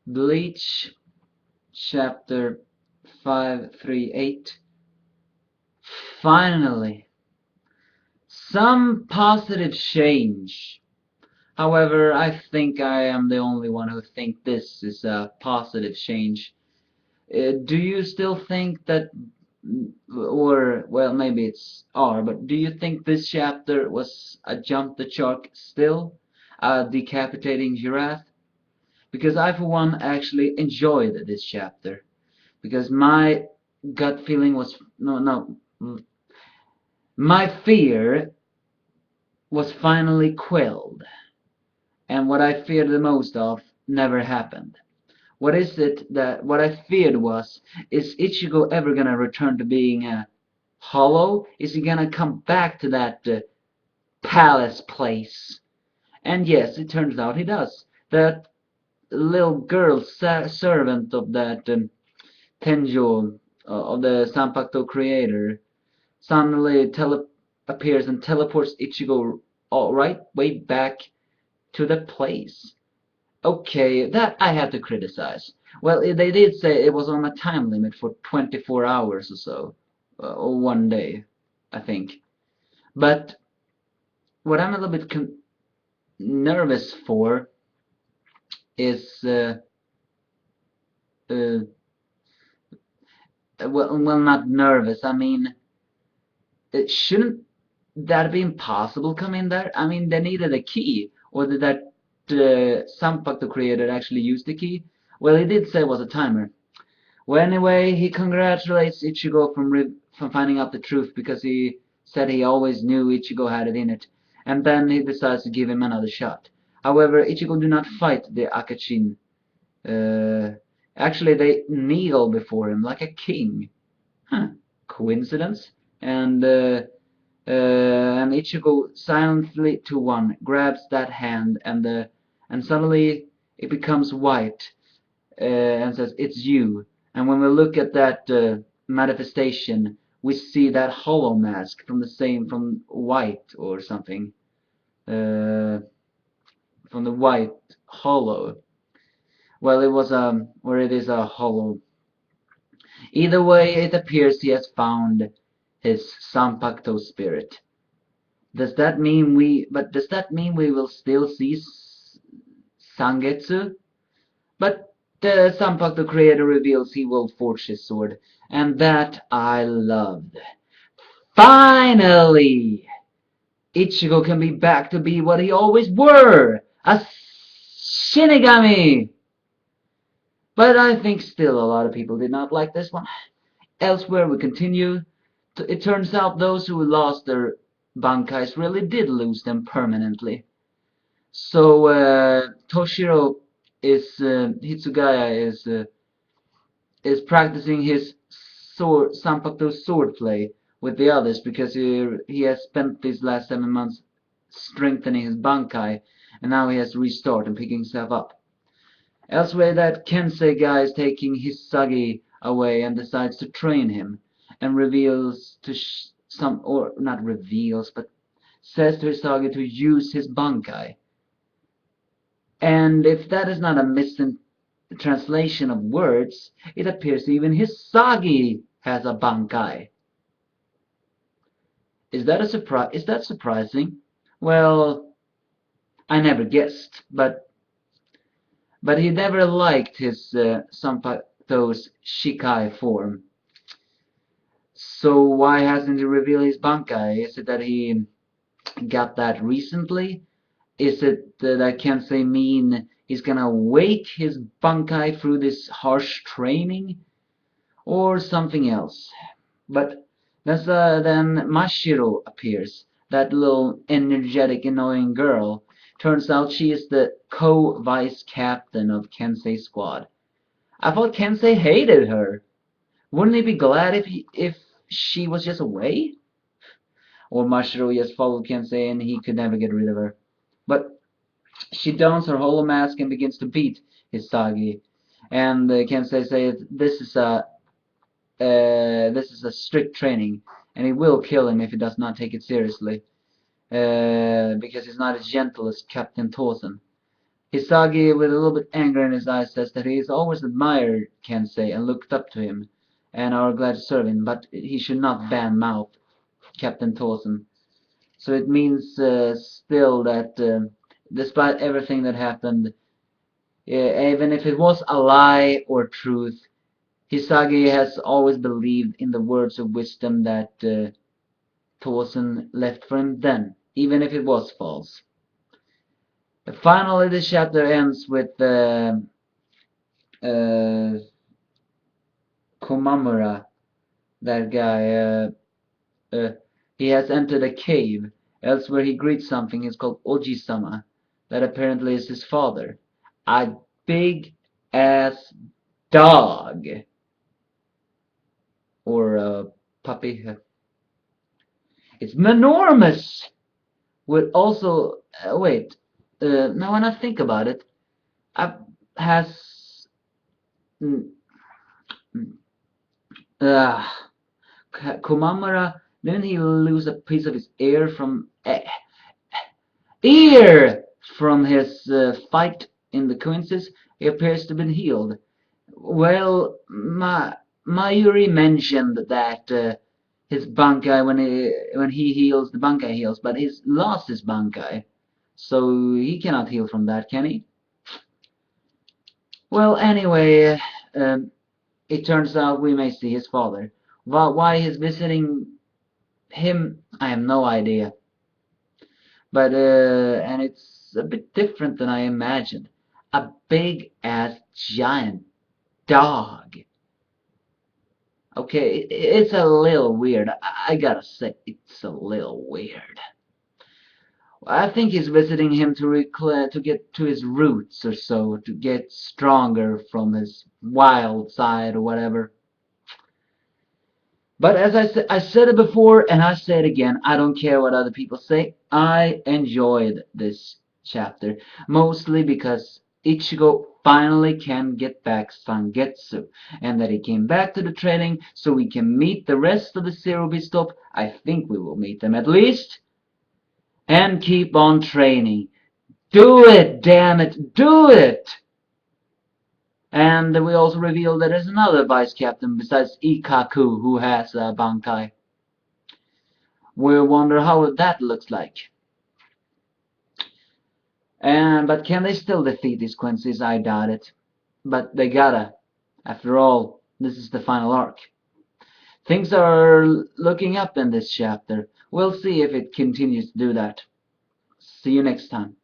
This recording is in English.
Bleach, chapter 538. Finally, some positive change. However, I think I am the only one who think this is a positive change. Do you still think that, or, well, maybe it's R, but do you think this chapter was a jump the shark still? A decapitating giraffe? Because I, for one, actually enjoyed this chapter. Because my gut feeling was, no, my fear was finally quelled. And what I feared the most of never happened. What I feared was, is Ichigo ever gonna return to being a hollow? Is he gonna come back to that palace place? And yes, it turns out he does. That little girl servant of that Tenjo, of the Sanpakto creator, suddenly appears and teleports Ichigo right way back to the place. Okay, that I have to criticize. Well, they did say it was on a time limit for 24 hours or so, or one day, I think. But what I'm a little bit nervous for is, uh, well, not nervous. I mean, shouldn't that be impossible come in there? I mean, they needed a key, or did that Sampakto creator actually use the key? Well, he did say it was a timer. Well, anyway, he congratulates Ichigo from finding out the truth because he said he always knew Ichigo had it in it, and then he decides to give him another shot. However, Ichigo do not fight the Akachin. Uh, Actually, they kneel before him like a king. Huh? Coincidence? And and Ichigo silently to one grabs that hand, and suddenly it becomes white, and says, "It's you." And when we look at that manifestation, we see that hollow mask from white or something, uh, from the white hollow. Well, it was or it is a hollow. Either way, it appears he has found his Sanpakto spirit. Does that mean we will still see Sangetsu? But the Sanpakto creator reveals he will forge his sword, and that I loved. Finally! Ichigo can be back to be what he always were, a Shinigami! But I think still a lot of people did not like this one. Elsewhere we continue. It turns out those who lost their bankais really did lose them permanently. So Toshiro Hitsugaya is practicing his Sanpakto swordplay with the others because he has spent these last 7 months strengthening his bankai, and now he has to restart and picking himself up. Elsewhere, that Kensei guy is taking Hisagi away and decides to train him, and reveals to or not reveals, but says to Hisagi to use his bankai. And if that is not a mistranslation of words, it appears even Hisagi has a bankai. Is that a surprise? Is that surprising? Well, I never guessed, but he never liked his Sanpato's Shikai form. So why hasn't he revealed his bankai? Is it that he got that recently? Is it that Kensei mean he's gonna wake his bankai through this harsh training? Or something else? But then Mashiro appears, that little energetic, annoying girl. Turns out she is the co-vice captain of Kensei's squad. I thought Kensei hated her. Wouldn't he be glad if she was just away? Or Mashiro just followed Kensei and he could never get rid of her. But she dons her hollow mask and begins to beat Hisagi. And Kensei says this is a strict training, and he will kill him if he does not take it seriously, because he's not as gentle as Captain Tausen. Hisagi, with a little bit anger in his eyes, says that he has always admired Kensei and looked up to him, and are glad to serve him, but he should not ban-mouth Captain Tausen. So it means still that despite everything that happened, even if it was a lie or truth, Hisagi has always believed in the words of wisdom that Tausen left for him then, even if it was false. Finally, this chapter ends with Komamura, that guy. Uh, he has entered a cave. Elsewhere, he greets something. It's called Oji-sama. That apparently is his father. A big ass dog. Or a puppy. It's enormous! With also. Wait. Now, when I think about it, has. Mm, uh, Komamura, didn't he lose a piece of his ear from his fight in the Quinces? He appears to have been healed. Well, Mayuri mentioned that his Bankai, when he heals, the Bankai heals, but he's lost his Bankai, so he cannot heal from that, can he? Well, anyway, um, it turns out we may see his father. Why he's visiting him, I have no idea. But and it's a bit different than I imagined. A big ass giant dog. Okay, it's a little weird. I gotta say, it's a little weird. I think he's visiting him to get to his roots or so, to get stronger from his wild side or whatever. But as I said it before, and I say it again, I don't care what other people say. I enjoyed this chapter, mostly because Ichigo finally can get back Sangetsu, and that he came back to the training so we can meet the rest of the Zero Beast Top. I think we will meet them at least, and keep on training. Do it, damn it, do it! And we also revealed that there's another vice captain besides Ikaku who has a Bankai. We wonder how that looks like. But can they still defeat these Quincy's? I doubt it. But they gotta. After all, this is the final arc. Things are looking up in this chapter. We'll see if it continues to do that. See you next time.